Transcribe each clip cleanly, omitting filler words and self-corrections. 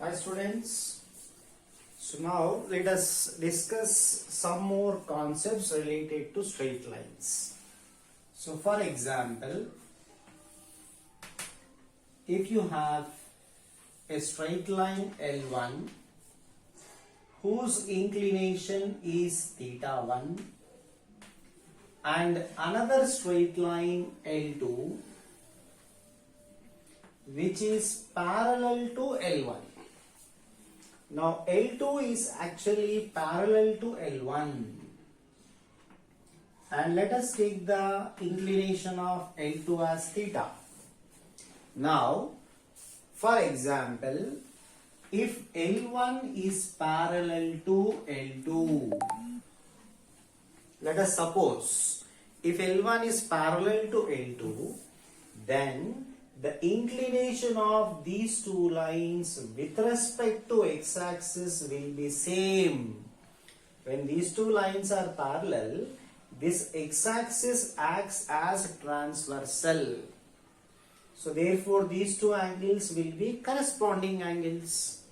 Hi students. So now let us discuss some more concepts related to straight lines. So for example, if you have a straight line L1 whose inclination is theta 1 and another straight line L2 which is parallel to L1. Now L2 is actually parallel to L1 and let us take the inclination of L2 as theta. Now for example, if L1 is parallel to L2, let us suppose if L1 is parallel to L2, then the inclination of these two lines with respect to x-axis will be same. When these two lines are parallel, this x-axis acts as transversal. So therefore these two angles will be corresponding angles.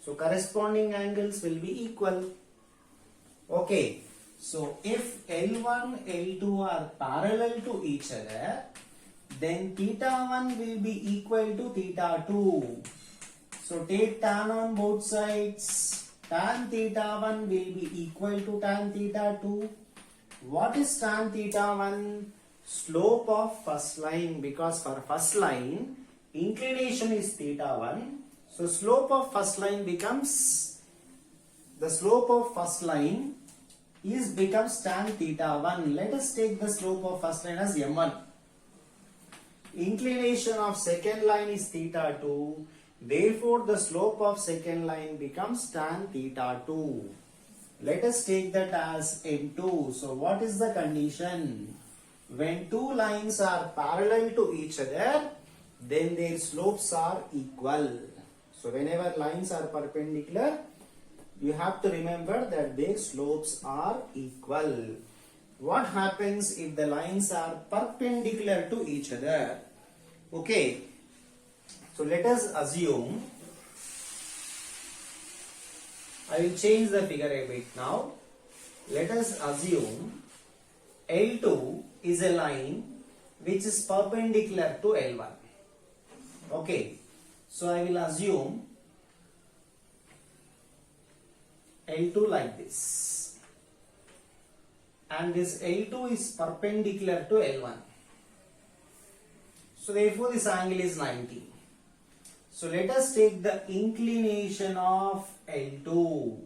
So corresponding angles will be equal. Okay. So if L1, L2 are parallel to each other, then theta 1 will be equal to theta 2. So take tan on both sides. Tan theta 1 will be equal to tan theta 2. What is tan theta 1? Slope of first line, because for first line inclination is theta 1. So slope of first line becomes, the slope of first line becomes tan theta 1. Let us take the slope of first line as m1. Inclination of second line is theta 2. Therefore the slope of second line becomes tan theta 2. Let us take that as m2. So what is the condition? When two lines are parallel to each other, then their slopes are equal. So whenever lines are perpendicular, you have to remember that their slopes are equal. What happens if the lines are perpendicular to each other? Okay, so let us assume, I will change the figure a bit now. Let us assume L2 is a line which is perpendicular to L1. Okay, so I will assume L2 like this, and this L2 is perpendicular to L1. So therefore this angle is 90. So let us take the inclination of L2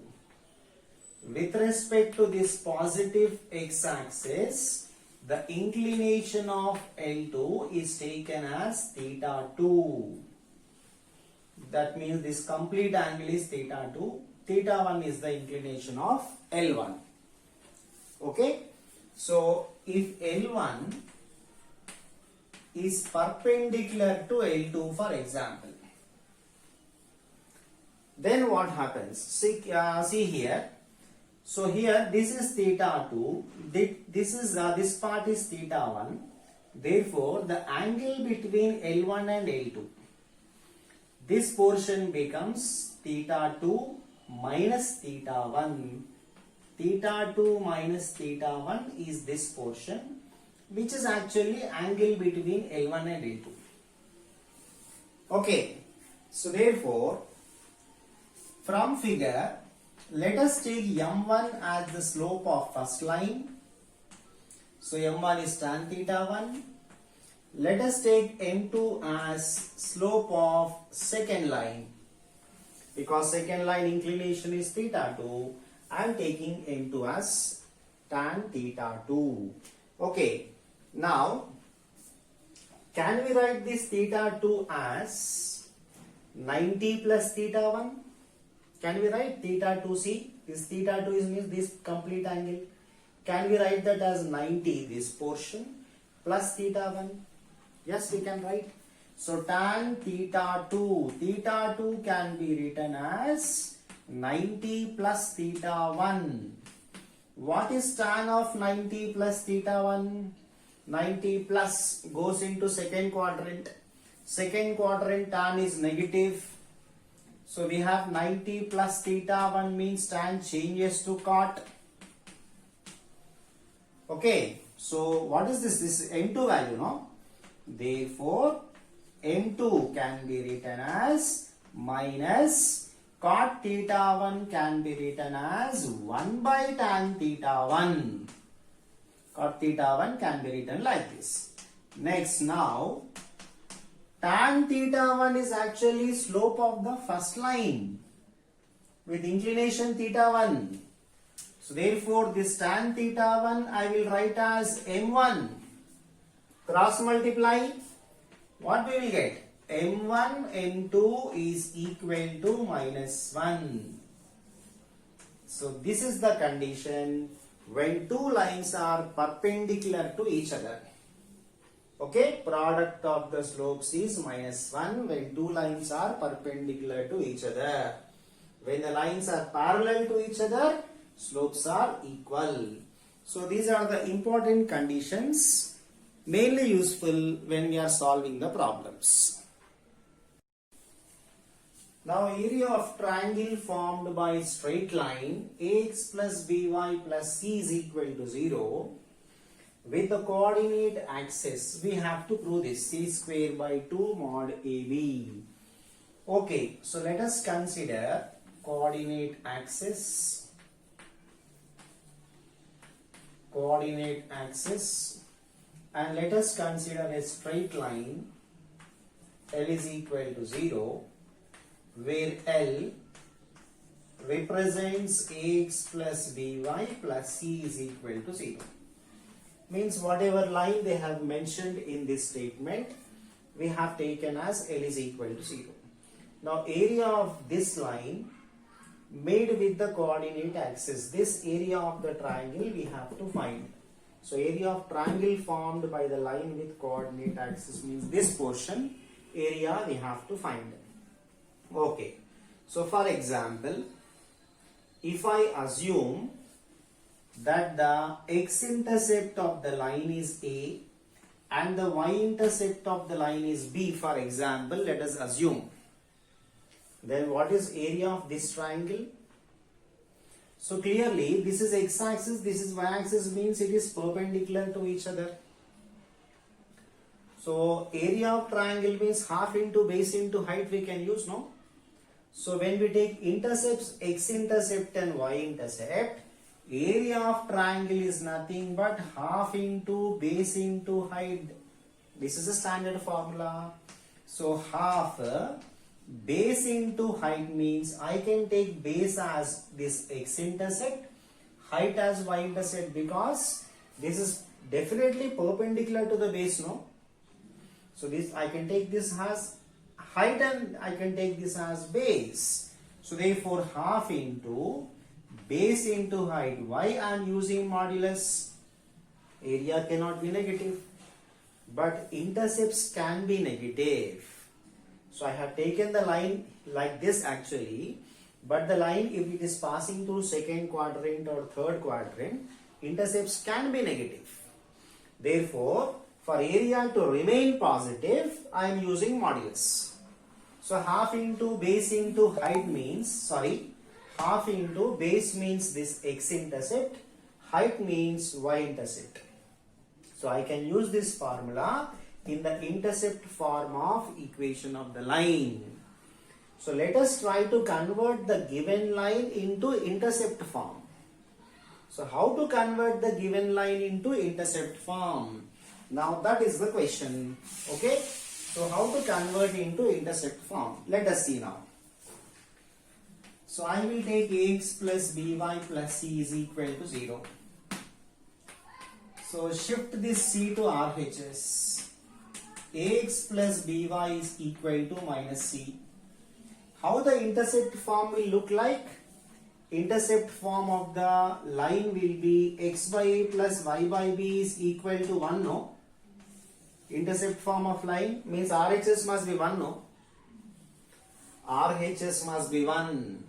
with respect to this positive x-axis. The inclination of L2 is taken as theta 2. That means this complete angle is theta 2. Theta 1 is the inclination of L1. Okay. So if L1 is perpendicular to L2, for example, then what happens? See here. So here this is theta 2. This part is theta 1. Therefore the angle between L1 and L2, this portion becomes theta 2 minus theta 1. Theta 2 minus theta 1 is this portion, which is actually angle between L1 and L2. Okay, so therefore from figure, let us take m1 as the slope of first line. So m1 is tan theta 1. Let us take m2 as slope of second line. Because second line inclination is theta 2, I am taking m2 as tan theta 2. Okay. Now, can we write this theta 2 as 90 plus theta 1? Can we write theta 2c? This theta 2 means this complete angle. Can we write that as 90, this portion, plus theta 1? Yes, we can write. So tan theta 2 can be written as 90 plus theta 1. What is tan of 90 plus theta 1? 90 plus goes into second quadrant. Second quadrant tan is negative. So we have 90 plus theta 1 means tan changes to cot. Okay. So what is this? This is M2 value, no? Therefore, M2 can be written as minus cot theta 1 can be written as 1 by tan theta 1. Cot theta 1 can be written like this. Next, now tan theta 1 is actually slope of the first line with inclination theta 1. So therefore this tan theta 1 I will write as M1. Cross multiply. What we will get? M1 M2 is equal to minus 1. So this is the condition when two lines are perpendicular to each other. Okay, product of the slopes is minus 1 when two lines are perpendicular to each other. When the lines are parallel to each other, slopes are equal. So these are the important conditions mainly useful when we are solving the problems. Now area of triangle formed by straight line ax plus by plus c is equal to 0. With the coordinate axis, we have to prove this c square by 2 mod ab. Okay, so let us consider coordinate axis, and let us consider a straight line L is equal to 0, where L represents ax plus by plus c is equal to 0. Means whatever line they have mentioned in this statement, we have taken as L is equal to 0. Now area of this line made with the coordinate axis, this area of the triangle we have to find. So area of triangle formed by the line with coordinate axis means this portion area we have to find. Okay. So for example, if I assume that the x-intercept of the line is A and the y-intercept of the line is B, for example, let us assume. Then what is area of this triangle? So clearly this is x-axis, this is y-axis, means it is perpendicular to each other. So area of triangle means half into base into height we can use, no? So when we take intercepts x-intercept and y-intercept, area of triangle is nothing but half into base into height. This is a standard formula. So half base into height means I can take base as this x-intercept, height as y-intercept, because this is definitely perpendicular to the base, no? So this I can take this as height and I can take this as base. So therefore half into base into height. Why I am using modulus? Area cannot be negative, but intercepts can be negative. So I have taken the line like this actually, but the line, if it is passing through second quadrant or third quadrant, intercepts can be negative. Therefore, for area to remain positive, I am using modulus. So half into base into height means, half into base means this x-intercept, height means y-intercept. So I can use this formula in the intercept form of equation of the line. So let us try to convert the given line into intercept form. So how to convert the given line into intercept form? Now that is the question. Okay. So how to convert into intercept form? Let us see now. So I will take ax plus by plus c is equal to 0. So shift this c to RHS. Ax plus by is equal to minus c. How the intercept form will look like? Intercept form of the line will be x by a plus y by b is equal to 1, no? Intercept form of line means RHS must be 1, no? RHS must be 1.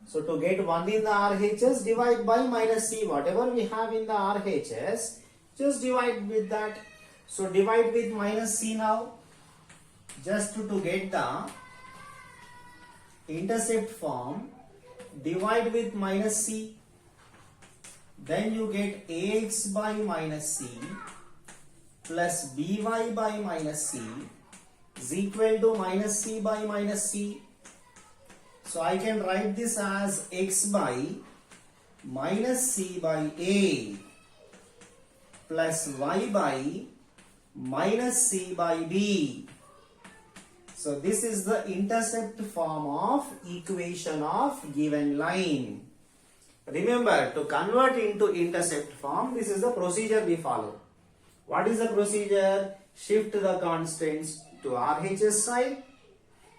So to get 1 in the RHS, divide by minus c. Whatever we have in the RHS, just divide with that. So divide with minus c now. Just to get the intercept form, divide with minus c, then you get ax by minus c plus by minus c is equal to minus c by minus c. So I can write this as x by minus c by a plus y by minus c by b. So this is the intercept form of equation of given line. Remember, to convert into intercept form, this is the procedure we follow. What is the procedure? Shift the constants to RHS side.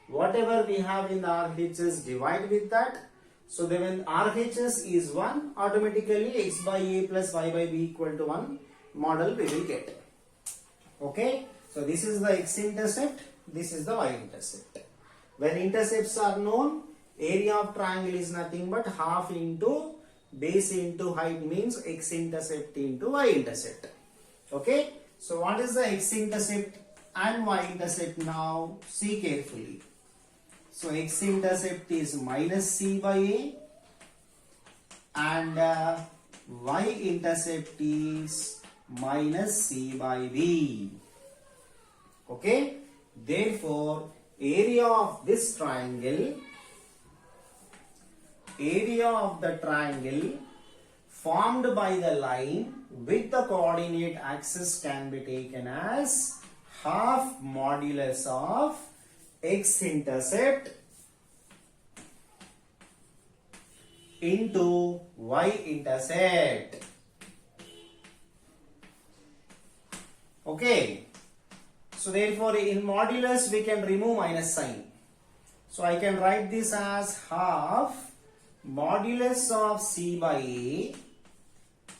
Whatever we have in the RHS, divide with that. So then when RHS is 1, automatically x by a plus y by b equal to 1 model we will get. Okay. So this is the x-intercept. This is the y-intercept. When intercepts are known, area of triangle is nothing but half into base into height, means x-intercept into y-intercept. Okay. So what is the x-intercept and y-intercept now? See carefully. So x-intercept is minus c by a and y-intercept is minus c by b. Okay. Therefore, area of this triangle, area of the triangle formed by the line with the coordinate axis can be taken as half modulus of x-intercept into y-intercept. Okay. So therefore in modulus we can remove minus sign. So I can write this as half modulus of c by a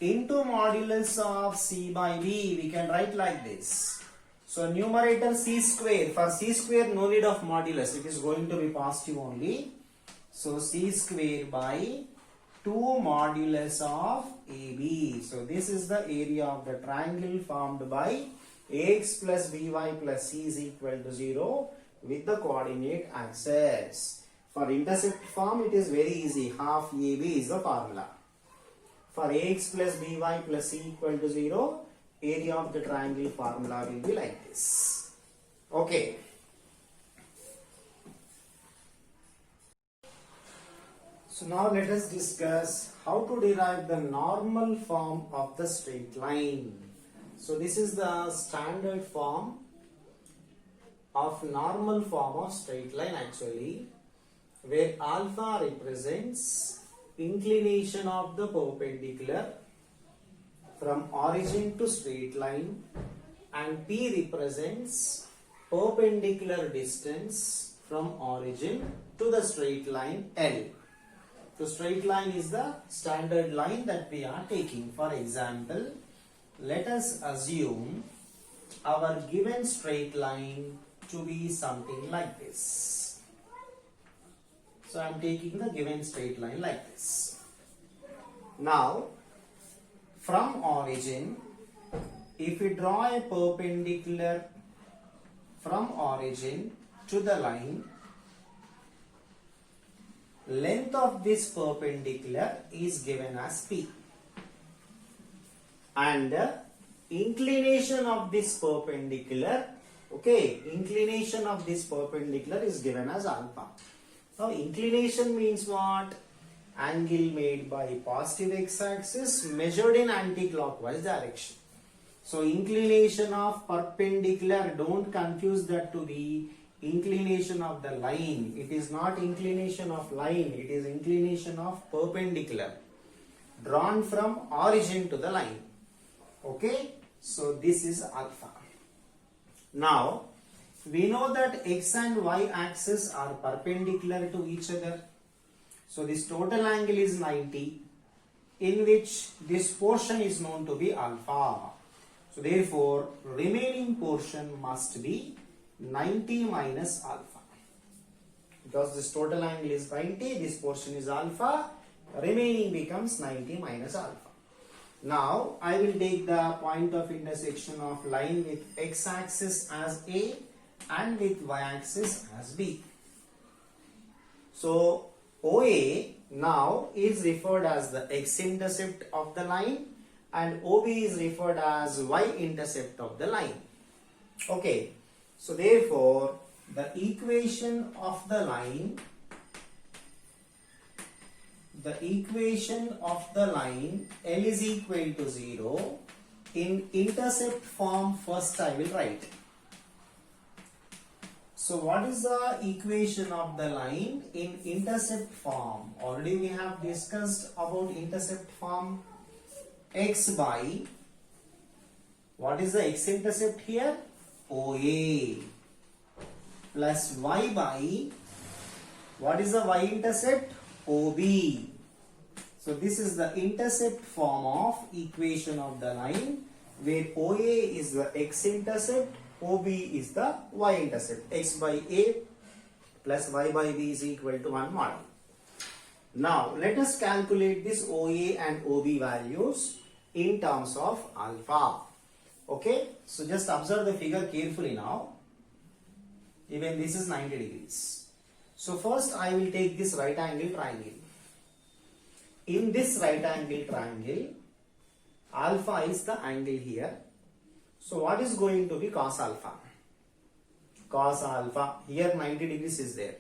into modulus of c by b. We can write like this. So numerator c square. For c square no need of modulus. It is going to be positive only. So c square by 2 modulus of ab. So this is the area of the triangle formed by ax plus by plus c is equal to 0 with the coordinate axis. For intercept form it is very easy. Half ab is the formula. For ax plus by plus c equal to 0, area of the triangle formula will be like this. Okay. So now let us discuss how to derive the normal form of the straight line. So this is the standard form of normal form of straight line actually, where alpha represents inclination of the perpendicular from origin to straight line and p represents perpendicular distance from origin to the straight line L. So straight line is the standard line that we are taking. For example, let us assume our given straight line to be something like this. So I am taking the given straight line like this. Now, from origin, if we draw a perpendicular from origin to the line, length of this perpendicular is given as p. And inclination of this perpendicular, okay, inclination of this perpendicular is given as alpha. Now inclination means what? Angle made by positive x-axis measured in anti-clockwise direction. So inclination of perpendicular, don't confuse that to the inclination of the line. It is not inclination of line, it is inclination of perpendicular drawn from origin to the line. Okay, so this is alpha. Now we know that x and y axis are perpendicular to each other. So this total angle is 90, in which this portion is known to be alpha. So therefore remaining portion must be 90 minus alpha. Because this total angle is 90, this portion is alpha, remaining becomes 90 minus alpha. Now I will take the point of intersection of line with x-axis as A and with y-axis as B. So OA now is referred as the x-intercept of the line and OB is referred as y-intercept of the line. Okay, so therefore the equation of the line, L is equal to 0 in intercept form. First I will write. So what is the equation of the line in intercept form? Already we have discussed about intercept form. X by, what is the x-intercept here? OA plus y by, what is the y-intercept? OB. So this is the intercept form of equation of the line where OA is the x-intercept, OB is the y-intercept. X by A plus y by B is equal to 1 model. Now let us calculate this OA and OB values in terms of alpha. Okay, so just observe the figure carefully now. Even this is 90 degrees. So first I will take this right angle triangle. In this right angle triangle, alpha is the angle here. So what is going to be cos alpha? Cos alpha, here 90 degrees is there.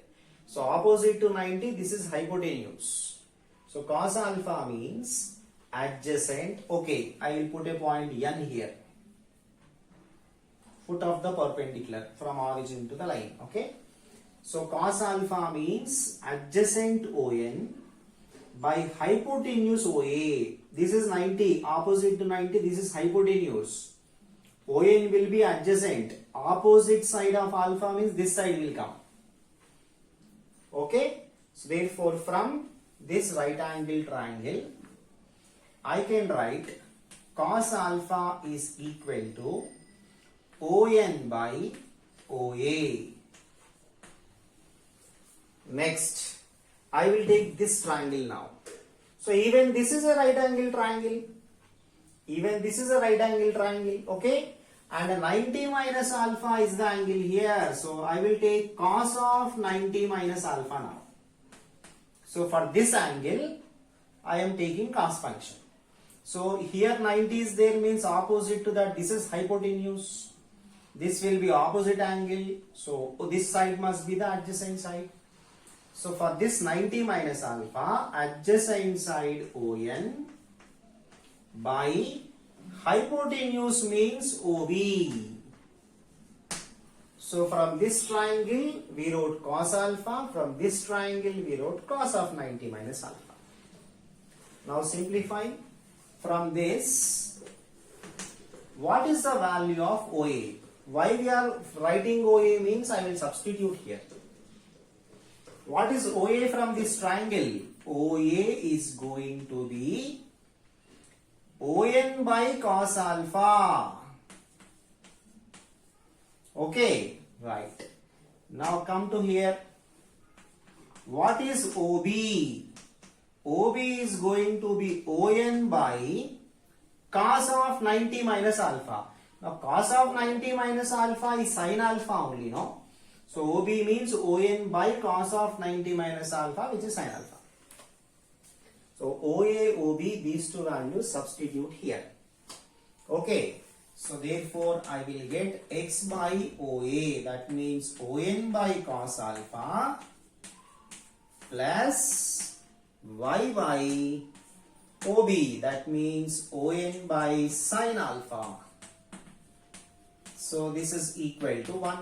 So opposite to 90, this is hypotenuse. So cos alpha means adjacent. Okay, I will put a point N here. Foot of the perpendicular from origin to the line. Okay. So cos alpha means adjacent ON by hypotenuse OA. This is 90. Opposite to 90, this is hypotenuse. ON will be adjacent. Opposite side of alpha means this side will come. Okay. So therefore from this right angle triangle, I can write cos alpha is equal to ON by OA. Next, I will take this triangle now. So even this is a right angle triangle. Okay. And 90 minus alpha is the angle here. So I will take cos of 90 minus alpha now. So for this angle, I am taking cos function. So here 90 is there means opposite to that, this is hypotenuse. This will be opposite angle. So this side must be the adjacent side. So for this 90 minus alpha, adjacent side ON by hypotenuse means OB. So from this triangle we wrote cos alpha, from this triangle we wrote cos of 90 minus alpha. Now simplify. From this, what is the value of OA? Why we are writing OA means I will substitute here. What is OA from this triangle? OA is going to be ON by cos alpha. Okay, right. Now come to here. What is OB? OB is going to be ON by cos of 90 minus alpha. Now cos of 90 minus alpha is sin alpha only, no? So OB means ON by cos of 90 minus alpha, which is sin alpha. So OA, OB, these two values substitute here. Okay. So therefore I will get X by OA, that means ON by cos alpha plus Y by OB, that means ON by sin alpha. So this is equal to 1.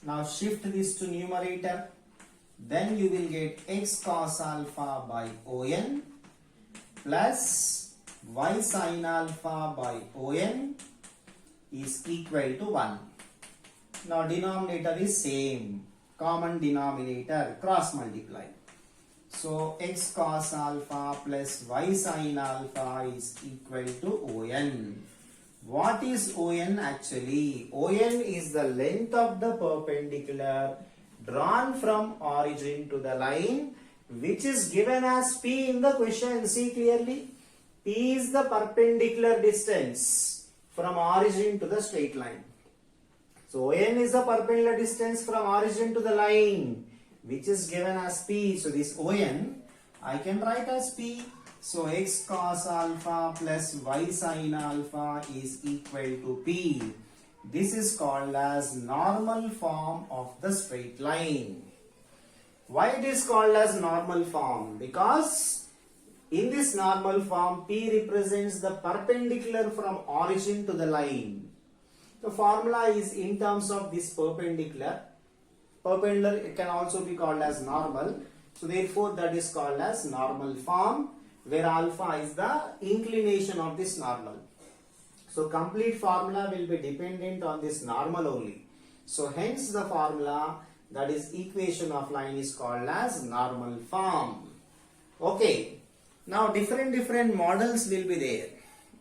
Now shift this to numerator. Then you will get X cos alpha by ON plus Y sin alpha by ON is equal to 1. Now denominator is same. Common denominator, cross multiply. So X cos alpha plus Y sin alpha is equal to ON. What is ON actually? ON is the length of the perpendicular drawn from origin to the line, which is given as P in the question. See clearly, P is the perpendicular distance from origin to the straight line. So ON is the perpendicular distance from origin to the line, which is given as P. So this ON I can write as P. So x cos alpha plus y sin alpha is equal to P. This is called as normal form of the straight line. Why it is called as normal form? Because in this normal form, P represents the perpendicular from origin to the line. The formula is in terms of this perpendicular. Perpendicular, it can also be called as normal. So therefore that is called as normal form, where alpha is the inclination of this normal. So complete formula will be dependent on this normal only. So hence the formula, that is equation of line, is called as normal form. Okay. Now different models will be there.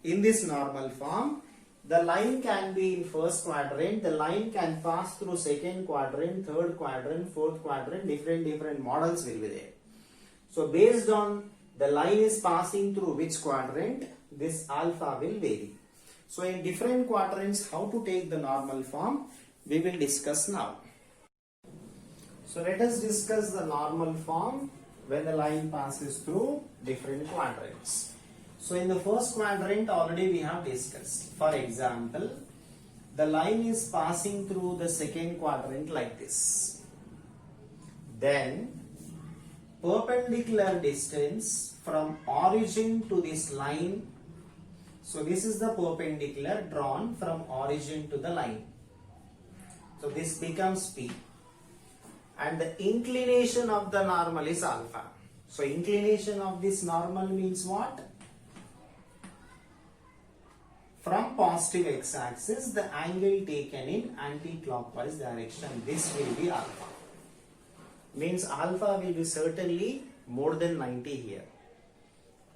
In this normal form, the line can be in first quadrant, the line can pass through second quadrant, third quadrant, fourth quadrant, different models will be there. So based on the line is passing through which quadrant, this alpha will vary. So in different quadrants, how to take the normal form, we will discuss now. So let us discuss the normal form when the line passes through different quadrants. So in the first quadrant already we have discussed. For example, the line is passing through the second quadrant like this. Then perpendicular distance from origin to this line. So this is the perpendicular drawn from origin to the line. So this becomes P. And the inclination of the normal is alpha. So inclination of this normal means what? From positive x-axis, the angle taken in anti-clockwise direction. This will be alpha. Means alpha will be certainly more than 90 here.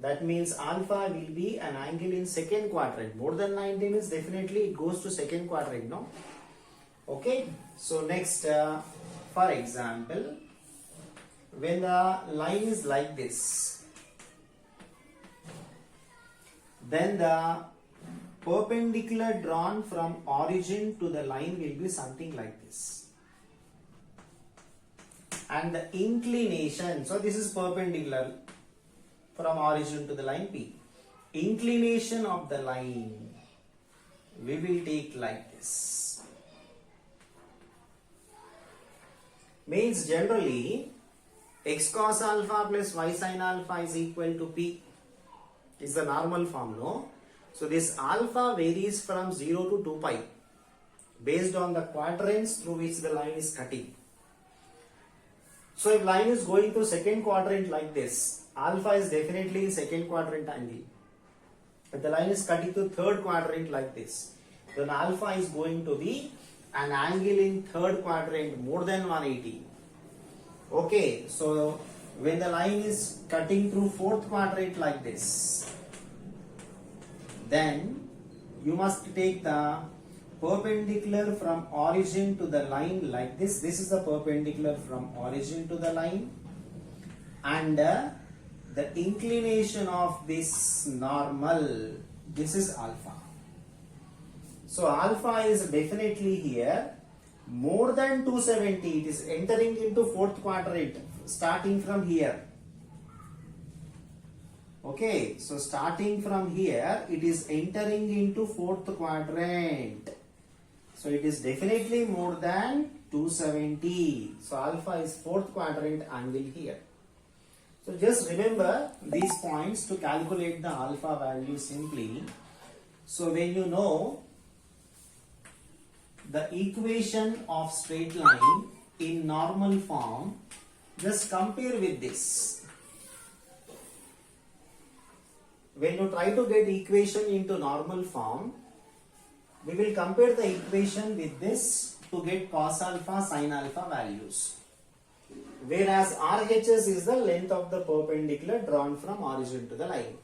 That means alpha will be an angle in second quadrant. More than 90 means definitely it goes to second quadrant, no? Okay. So next, for example, when the line is like this, then the perpendicular drawn from origin to the line will be something like this. And the inclination, so this is perpendicular from origin to the line P. Inclination of the line we will take like this. Means generally x cos alpha plus y sin alpha is equal to P. Is the normal form, no? So this alpha varies from 0 to 2 pi based on the quadrants through which the line is cutting. So if line is going to second quadrant like this, alpha is definitely in second quadrant angle. If the line is cutting to third quadrant like this, then alpha is going to be an angle in third quadrant more than 180. Okay, so when the line is cutting through fourth quadrant like this, then you must take the perpendicular from origin to the line like this. This is the perpendicular from origin to the line, and the inclination of this normal, this is alpha. So alpha is definitely here more than 270. It is entering into fourth quadrant starting from here. Okay, so starting from here, it is entering into fourth quadrant. So it is definitely more than 270. So alpha is fourth quadrant angle here. So just remember these points to calculate the alpha value simply. So when you know the equation of straight line in normal form, just compare with this. When you try to get equation into normal form, we will compare the equation with this to get cos alpha, sin alpha values. Whereas RHS is the length of the perpendicular drawn from origin to the line.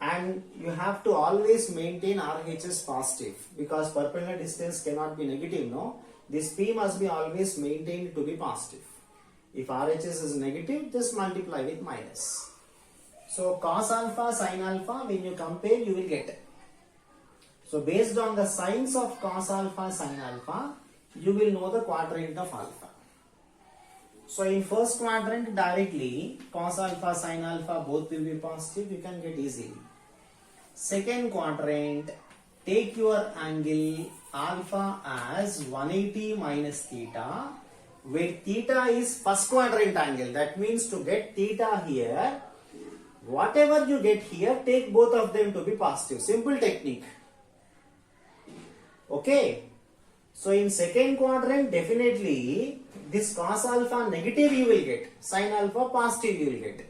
And you have to always maintain RHS positive because perpendicular distance cannot be negative, no? This P must be always maintained to be positive. If RHS is negative, just multiply with minus. So cos alpha, sin alpha, when you compare, you will get. So based on the signs of cos alpha, sin alpha, you will know the quadrant of alpha. So in first quadrant directly cos alpha sin alpha both will be positive, you can get easily. Second quadrant, take your angle alpha as 180 minus theta, where theta is first quadrant angle. That means to get theta here, whatever you get here, take both of them to be positive. Simple technique. Okay. So in second quadrant, definitely this cos alpha negative you will get, sin alpha positive you will get.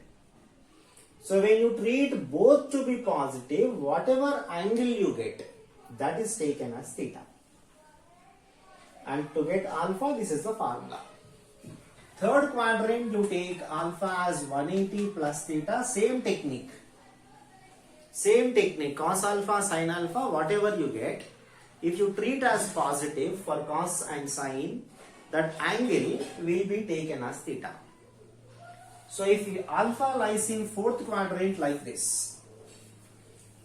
So when you treat both to be positive, whatever angle you get, that is taken as theta. And to get alpha, this is the formula. Third quadrant, you take alpha as 180 plus theta, same technique. Same technique, cos alpha, sin alpha, whatever you get, if you treat as positive for cos and sin, that angle will be taken as theta. So if alpha lies in fourth quadrant like this,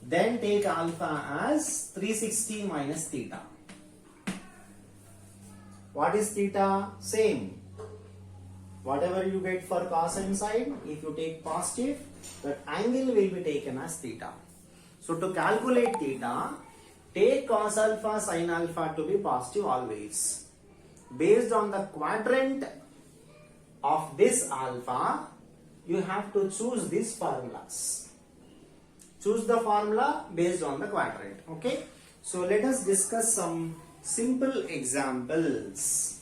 then take alpha as 360 minus theta. What is theta? Same. Whatever you get for cos and sin, if you take positive, that angle will be taken as theta. So to calculate theta, take cos alpha sin alpha to be positive always. Based on the quadrant of this alpha, you have to choose these formulas. Choose the formula based on the quadrant. Okay. So let us discuss some simple examples.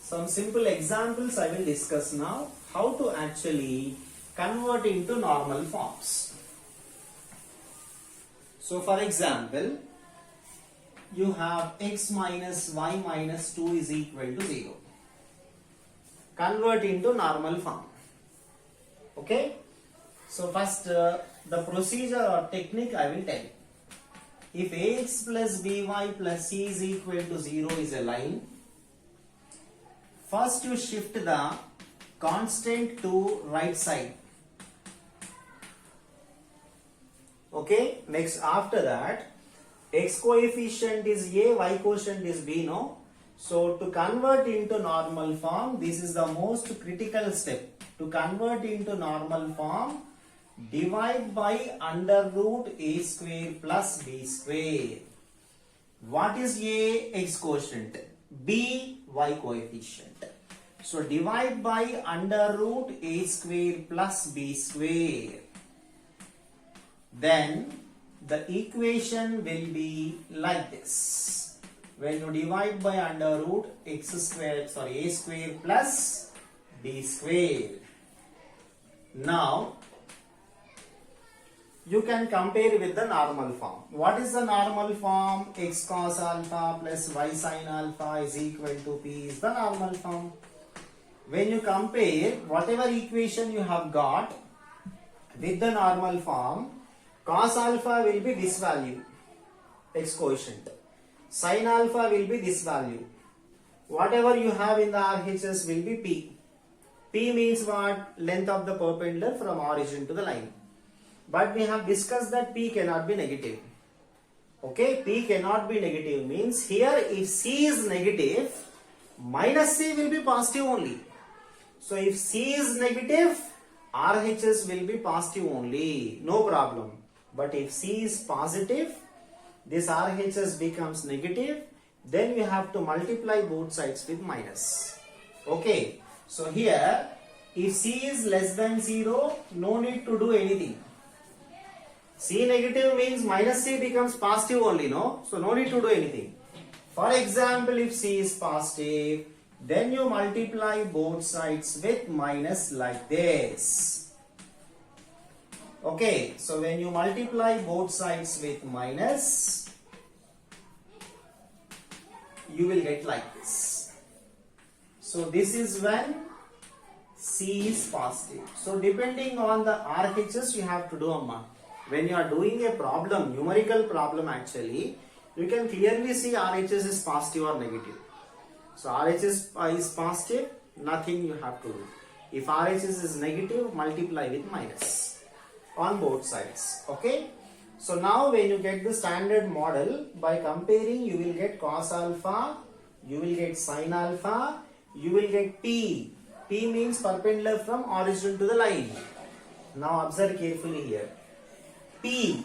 Some simple examples I will discuss now. How to actually convert into normal forms. So for example, you have x minus y minus 2 is equal to 0. Convert into normal form. Okay. So first the procedure or technique I will tell you. If ax plus by plus c is equal to 0 is a line, first you shift the constant to right side. Okay. Next after that, x coefficient is a, y quotient is b, no? So to convert into normal form, this is the most critical step. To convert into normal form, divide by under root a square plus b square. What is a? X quotient. B? Y coefficient. So divide by under root a square plus b square. Then the equation will be like this. When you divide by under root a square plus b square. Now you can compare with the normal form. What is the normal form? X cos alpha plus y sin alpha is equal to p is the normal form. When you compare whatever equation you have got with the normal form, cos alpha will be this value, x quotient. Sin alpha will be this value. Whatever you have in the RHS will be p. P means what? Length of the perpendicular from origin to the line. But we have discussed that p cannot be negative. Okay, p cannot be negative means here if c is negative, minus c will be positive only. So if c is negative, RHS will be positive only, no problem. But if c is positive, this RHS becomes negative, then you have to multiply both sides with minus. Okay, so here if c is less than 0, no need to do anything. C negative means minus c becomes positive only, no? So no need to do anything. For example, if c is positive, then you multiply both sides with minus like this. Okay, so when you multiply both sides with minus, you will get like this. So this is when c is positive. So depending on the RHS you have to do a mark. When you are doing a problem, numerical problem actually, you can clearly see RHS is positive or negative. So RHS is positive, nothing you have to do. If RHS is negative, multiply with minus on both sides. Okay. So now when you get the standard model, by comparing you will get cos alpha, you will get sin alpha, you will get p. P means perpendicular from origin to the line. Now observe carefully here. P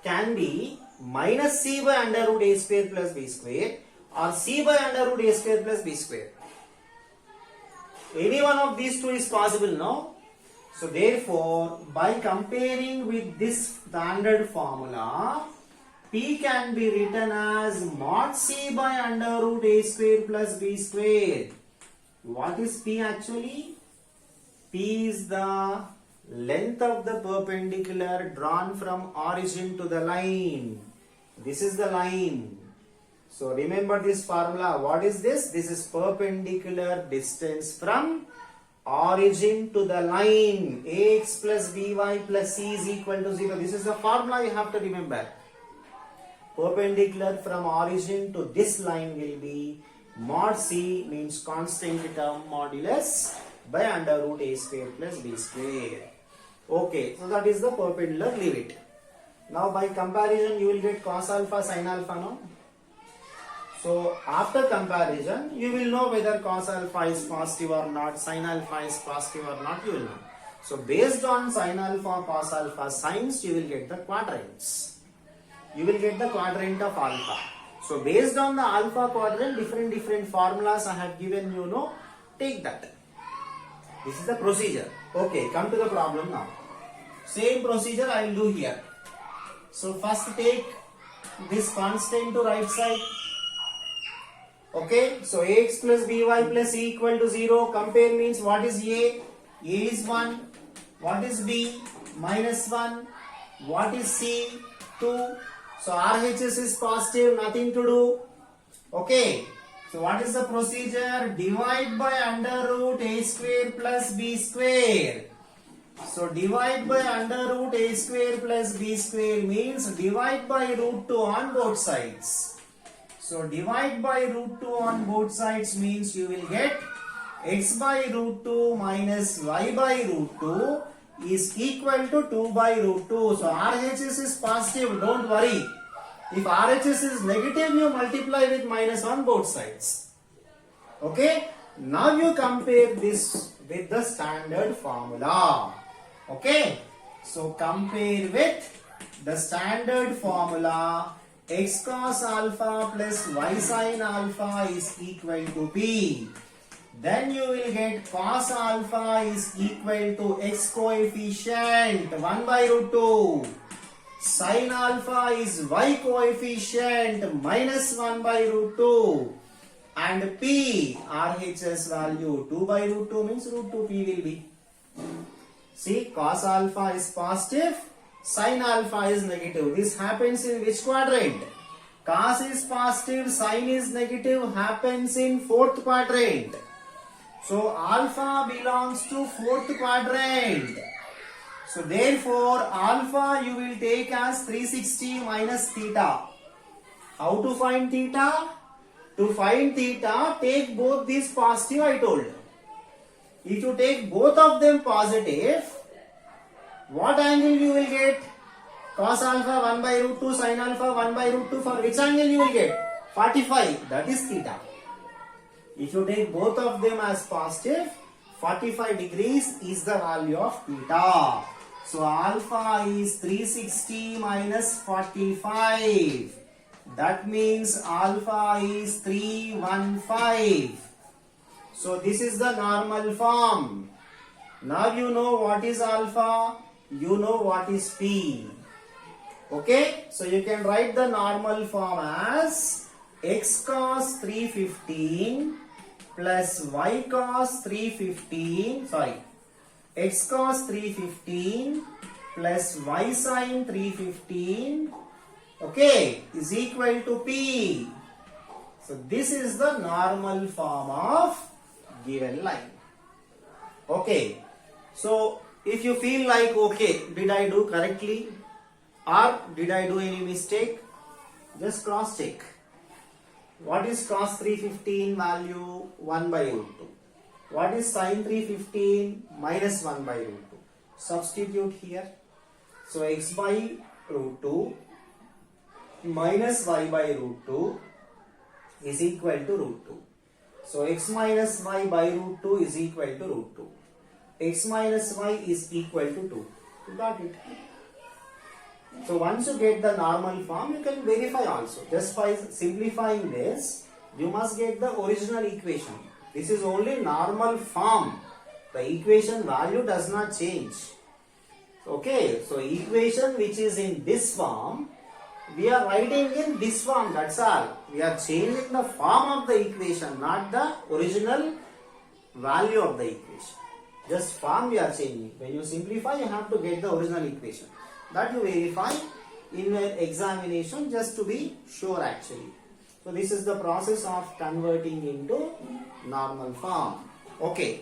can be minus C by under root A square plus B square or C by under root A square plus B square. Any one of these two is possible, no? So therefore, by comparing with this standard formula, P can be written as mod C by under root A square plus B square. What is P actually? P is the length of the perpendicular drawn from origin to the line. This is the line. So remember this formula. What is this? This is perpendicular distance from origin to the line. Ax plus by plus c is equal to 0. This is the formula you have to remember. Perpendicular from origin to this line will be mod c means constant term modulus by under root A square plus B square. Okay, so that is the perpendicular, leave it. Now by comparison you will get cos alpha sin alpha, no? So after comparison you will know whether cos alpha is positive or not, sin alpha is positive or not, you will know. So based on sin alpha, cos alpha signs, you will get the quadrants. You will get the quadrant of alpha. So based on the alpha quadrant, different formulas I have given you, know, take that. This is the procedure. Okay, come to the problem now. Same procedure I will do here. So first take this constant to right side. Okay, so ax plus by plus c equal to 0. Compare means what is A? A is 1. What is B? Minus 1. What is C? 2. So RHS is positive, nothing to do. Okay, so what is the procedure? Divide by under root A square plus B square. So divide by under root A square plus B square means divide by root 2 on both sides. So divide by root 2 on both sides means you will get x by root 2 minus y by root 2 is equal to 2 by root 2. So RHS is positive, don't worry. If RHS is negative, you multiply with minus on both sides. Okay. Now you compare this with the standard formula. Okay. So compare with the standard formula. X cos alpha plus y sin alpha is equal to P. Then you will get cos alpha is equal to x coefficient 1 by root 2. Sin alpha is y coefficient minus 1 by root 2. And P, RHS value 2 by root 2 means root 2 P will be. See, cos alpha is positive, sin alpha is negative. This happens in which quadrant? Cos is positive, sin is negative, happens in fourth quadrant. So alpha belongs to fourth quadrant. So therefore alpha you will take as 360 minus theta. How to find theta? To find theta, take both these positive, I told. If you take both of them positive, what angle you will get? Cos alpha 1 by root 2, sin alpha 1 by root 2. For which angle you will get? 45. That is theta. If you take both of them as positive, 45 degrees is the value of theta. So alpha is 360 minus 45. That means alpha is 315. So this is the normal form. Now you know what is alpha, you know what is P. Okay, so you can write the normal form as x cos 315 plus y cos 315, x cos 315 plus y sin 315, okay, is equal to P. So this is the normal form of given line. Okay, so if you feel like, okay, did I do correctly or did I do any mistake, just cross check. What is cos 315 value? 1 by root 2. What is sin 315? Minus 1 by root 2. Substitute here. So x by root 2 minus y by root 2 is equal to root 2. So x minus y by root 2 is equal to root 2. X minus y is equal to 2. You got it. So once you get the normal form, you can verify also. Just by simplifying this, you must get the original equation. This is only normal form. The equation value does not change. Okay, so equation which is in this form, we are writing in this form, that's all. We are changing the form of the equation, not the original value of the equation. Just form we are changing. When you simplify, you have to get the original equation. That you verify in an examination just to be sure actually. So this is the process of converting into normal form. Okay.